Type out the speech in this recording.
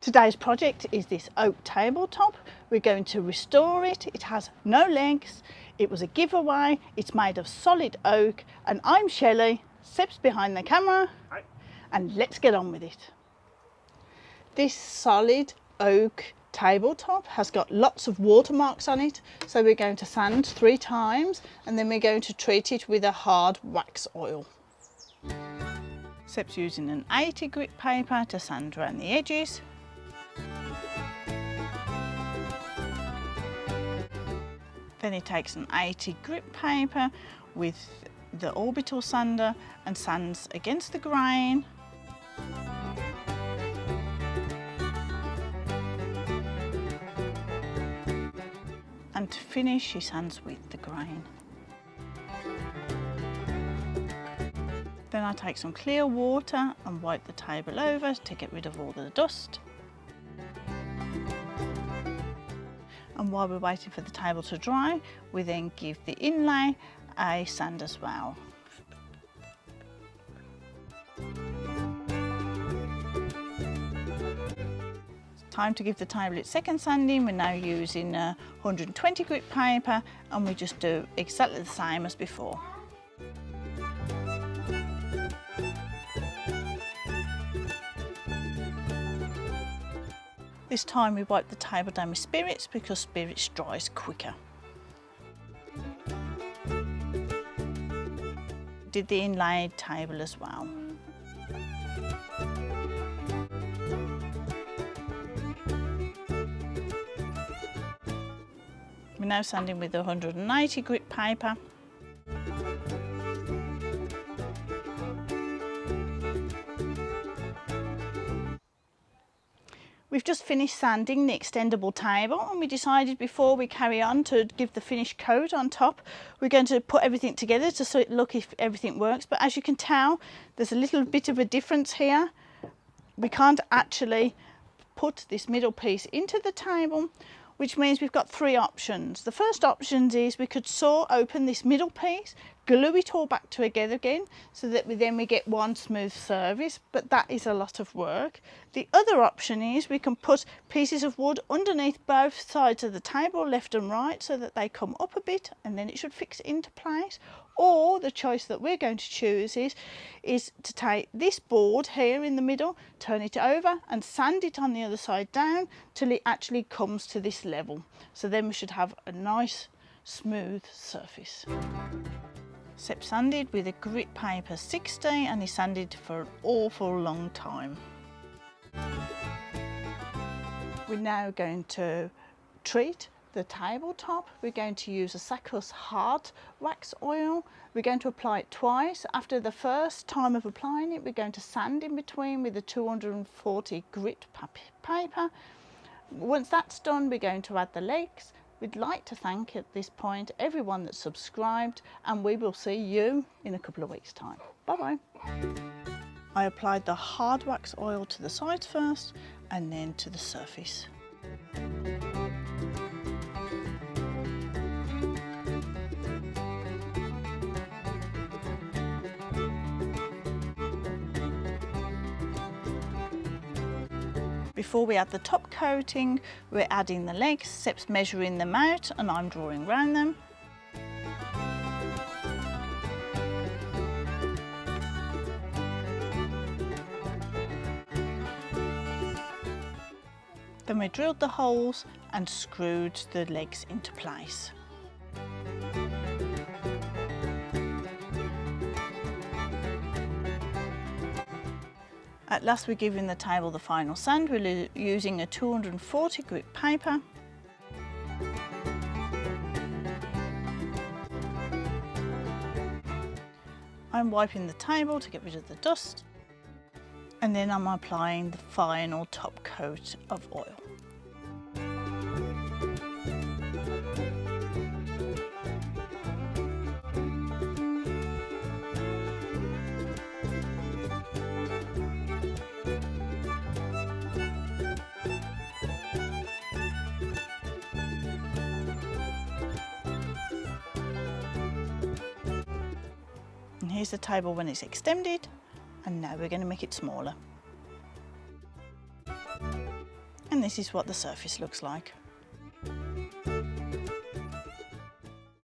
Today's project is this oak tabletop. We're going to restore it. It has no legs. It was a giveaway. It's made of solid oak. And I'm Shelley, Seb's behind the camera. Hi. And let's get on with it. This solid oak tabletop has got lots of watermarks on it. So we're going to sand 3 times and then we're going to treat it with a hard wax oil. Seb's using an 80 grit paper to sand around the edges. Then he takes an 80 grit paper with the orbital sander and sands against the grain. And to finish, he sands with the grain. Then I take some clear water and wipe the table over to get rid of all the dust. And while we're waiting for the table to dry, we then give the inlay a sand as well. It's time to give the table its second sanding. We're now using 120 grit paper and we just do exactly the same as before. This time we wipe the table down with spirits because spirits dries quicker. Did the inlaid table as well. We're now sanding with 180 grit paper. We've just finished sanding the extendable table and we decided before we carry on to give the finished coat on top, we're going to put everything together to look if everything works. But as you can tell, there's a little bit of a difference here. We can't actually put this middle piece into the table, which means we've got 3 options. The first option is we could saw open this middle piece, glue it all back together again so that we get one smooth surface, but that is a lot of work. The other option is we can put pieces of wood underneath both sides of the table, left and right, so that they come up a bit and then it should fix into place. Or the choice that we're going to choose is to take this board here in the middle, turn it over and sand it on the other side down till it actually comes to this level. So then we should have a nice smooth surface. Seb sanded with a grit paper 60 and he sanded for an awful long time. We're now going to treat the tabletop. We're going to use a Saicos hard wax oil. We're going to apply it twice. After the first time of applying it, we're going to sand in between with a 240 grit paper. Once that's done, we're going to add the legs. We'd like to thank at this point everyone that's subscribed and we will see you in a couple of weeks' time. Bye bye. I applied the hard wax oil to the sides first and then to the surface. Before we add the top coating, we're adding the legs. Seb's measuring them out and I'm drawing around them. Then we drilled the holes and screwed the legs into place. At last we're giving the table the final sand. We're using a 240 grit paper. I'm wiping the table to get rid of the dust. And then I'm applying the final top coat of oil. And here's the table when it's extended, and now we're going to make it smaller. and this is what the surface looks like.